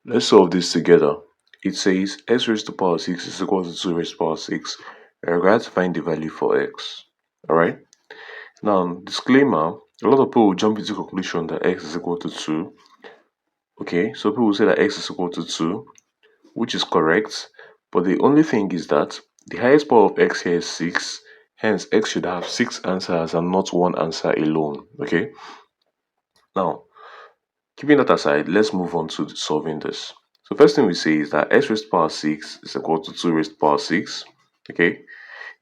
Let's solve this together. It says x raised to the power 6 is equal to 2 raised to the power 6. We're required to find the value for x. Alright? Now, disclaimer, a lot of people will jump into the conclusion that x is equal to 2. Okay, so people will say that x is equal to 2, which is correct. But the only thing is that the highest power of x here is 6. Hence, x should have 6 answers and not one answer alone. Okay? Now, keeping that aside, let's move on to solving this. So first thing we say is that x raised to the power 6 is equal to 2 raised to the power 6. Okay,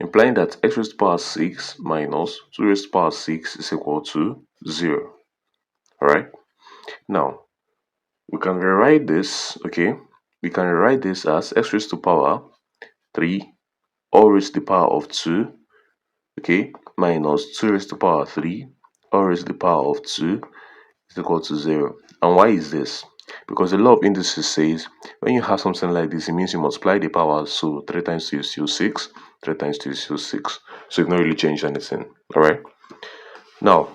implying that x raised to the power 6 minus 2 raised to the power 6 is equal to 0. Alright, now we can rewrite this, okay? We can rewrite this as x raised to the power 3 all raised to the power of 2, okay, minus 2 raised to the power 3 all raised to the power of 2 is equal to 0. And why is this? Because the law of indices says when you have something like this, it means you multiply the powers. So 3 times 2 is still 6, 3 times 2 is still 6. So you've not really changed anything. Alright. Now,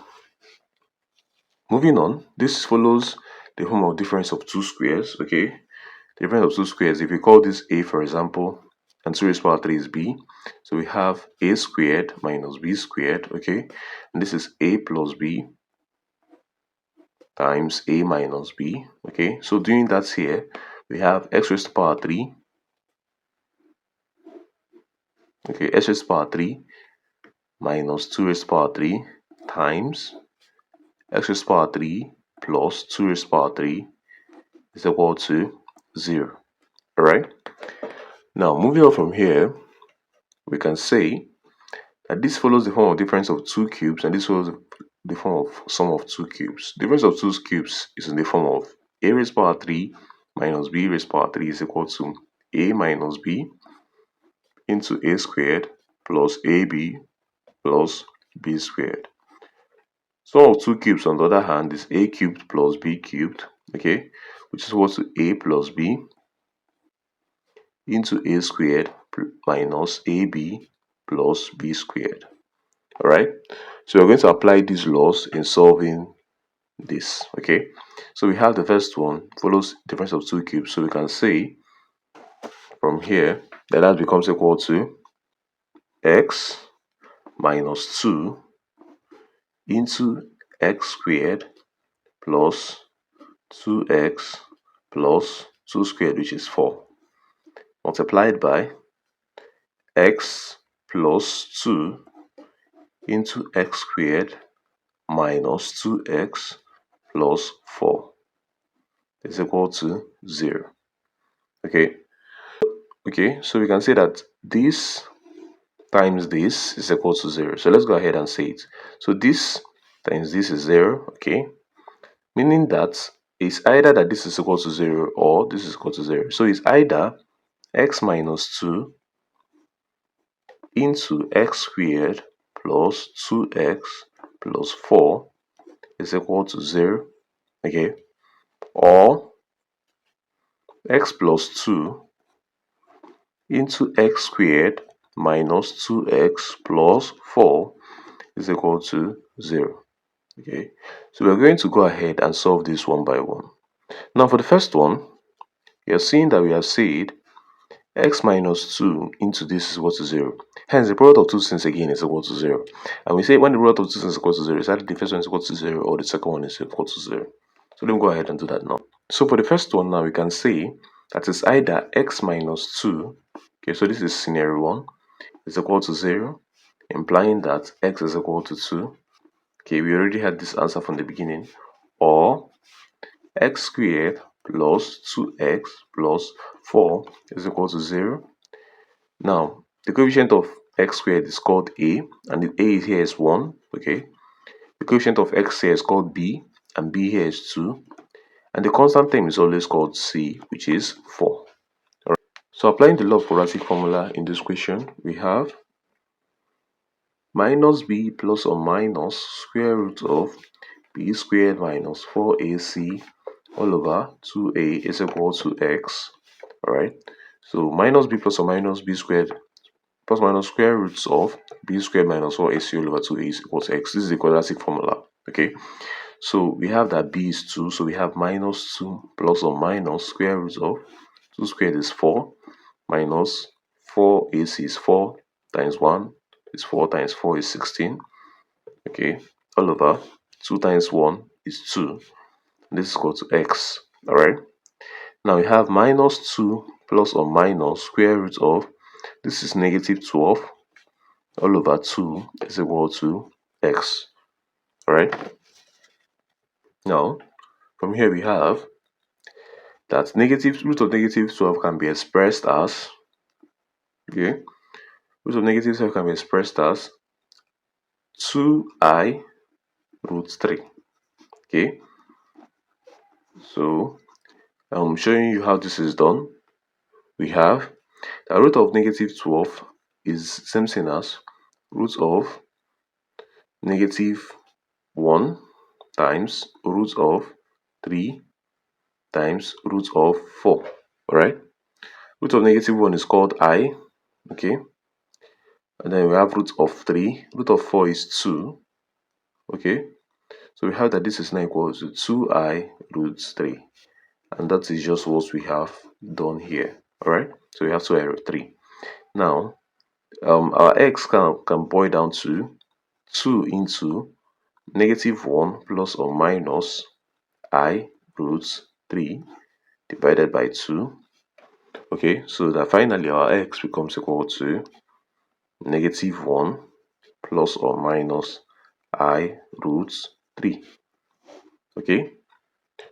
moving on, this follows the form of difference of two squares. Okay. The difference of two squares, if we call this A, for example, and 2 raised to the power 3 is B. So we have A squared minus B squared. Okay. And this is A plus B times A minus B. Okay, so doing that here, we have x raised to the power 3. Okay, x raised to the power 3 minus 2 raised to the power 3 times x raised to the power 3 plus 2 raised to the power 3 is equal to 0. Alright, now moving on from here, we can say that this follows the form of difference of two cubes, and this follows the form of sum of two cubes. Difference of two cubes is in the form of a raised to the power 3 minus b raised to the power 3 is equal to a minus b into a squared plus ab plus b squared. Sum of two cubes, on the other hand, is a cubed plus b cubed, okay, which is equal to a plus b into a squared minus ab plus b squared. Alright, so we're going to apply these laws in solving this. Okay, so we have the first one follows difference of two cubes, so we can say from here that becomes equal to x minus 2 into x squared plus 2x plus 2 squared, which is 4, multiplied by x plus 2 into x squared minus 2x plus 4 is equal to 0. Okay, so we can say that this times this is equal to 0. So let's go ahead and say it. So this times this is 0, okay, meaning that it's either that this is equal to 0 or this is equal to 0. So it's either x minus 2 into x squared plus 2x plus 4 is equal to 0, okay, or x plus 2 into x squared minus 2x plus 4 is equal to 0. Okay, so we're going to go ahead and solve this one by one. Now for the first one, you're seeing that we have said x minus 2 into this is equal to 0. Hence, the product of two things again is equal to 0. And we say when the product of two things is equal to 0, is either the first one is equal to 0 or the second one is equal to 0. So let me go ahead and do that now. So for the first one now, we can say that it's either x minus 2, okay, so this is scenario 1, is equal to 0, implying that x is equal to 2. Okay, we already had this answer from the beginning. Or x squared plus 2x plus 4 is equal to 0. Now, the coefficient of x squared is called a, and the a here is 1. Okay, the coefficient of x here is called b, and b here is 2. And the constant term is always called c, which is 4. Alright. So applying the law of quadratic formula in this question, we have minus b plus or minus square root of b squared minus 4ac all over 2a is equal to x. Alright, so minus b plus or minus b squared plus minus square roots of b squared minus 4ac all over 2a is equal to x. This is the quadratic formula. Okay, So we have that b is 2, so we have minus 2 plus or minus square root of 2 squared is 4 minus 4 is 4 times 1 is 4 times 4 is 16. Okay, all over 2 times 1 is 2. This is equal to x. Alright. Now we have minus 2 plus or minus square root of, this is negative 12 all over 2 is equal to x. Alright. Now from here we have that negative root of negative 12 can be expressed as, okay, root of negative 12 can be expressed as 2I root 3. Okay, so I'm showing you how this is done. We have the root of negative 12 is same thing as root of negative 1 times root of 3 times root of 4. Alright, root of negative 1 is called I. Okay, and then we have root of 3, root of 4 is 2. Okay, so we have that this is now equal to 2I root 3, and that is just what we have done here. Alright, so we have 2I root 3. Now our x can boil down to 2 into negative 1 plus or minus I root 3 divided by 2. Okay, so that finally our x becomes equal to negative 1 plus or minus I root 3. Okay,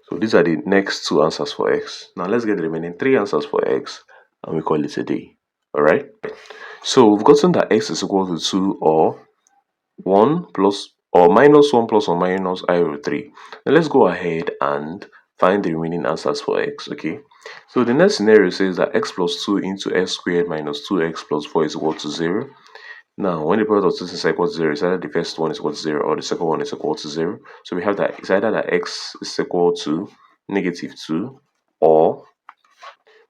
so these are the next two answers for x. Now let's get the remaining three answers for x and we call it a day. Alright, so we've gotten that x is equal to 2 or 1 plus or minus 1 plus or minus I root 3. Now let's go ahead and find the remaining answers for x. Okay, so the next scenario says that x plus 2 into x squared minus 2x plus 4 is equal to 0. Now when the product of two things is equal to 0, it's either the first one is equal to 0 or the second one is equal to 0. So we have that it's either that x is equal to negative 2, or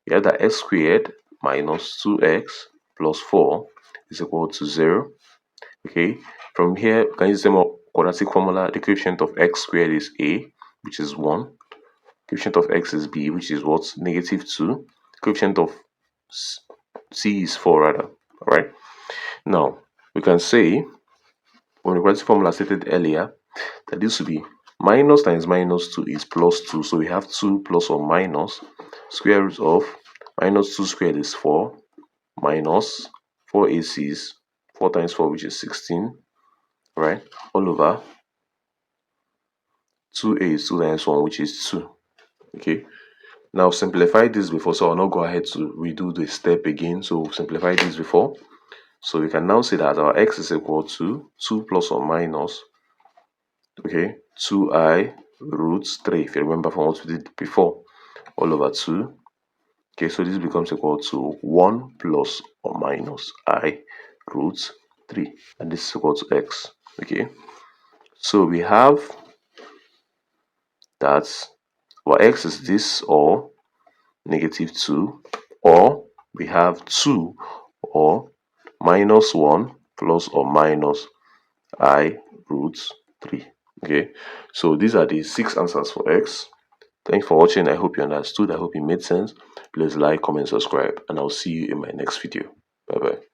we have that x squared minus 2x plus 4 is equal to 0. Okay, from here we can use the more quadratic formula. The coefficient of x squared is a, which is 1. Coefficient of x is b, which is what? Negative 2. Coefficient of c is 4 rather. Alright, now we can say from the quadratic formula stated earlier that this will be minus times minus 2 is plus 2. So we have 2 plus or minus square root of minus 2 squared is 4 minus 4ac is 4 times 4, which is 16, right, all over 2a is 2 times 1, which is 2. Okay, now simplify this before, so I'll not go ahead to redo the step again. So simplify this before, so we can now say that our x is equal to 2 plus or minus, okay, 2I root 3, if you remember from what we did before, all over 2. Okay, so this becomes equal to 1 plus or minus I root 3, and this is equal to x. Okay, so we have that our x is this, or negative 2, or we have 2 or minus 1 plus or minus I root 3. Okay, so these are the 6 answers for x. Thanks for watching. I hope you understood. I hope it made sense. Please like, comment, subscribe, and I'll see you in my next video. Bye bye.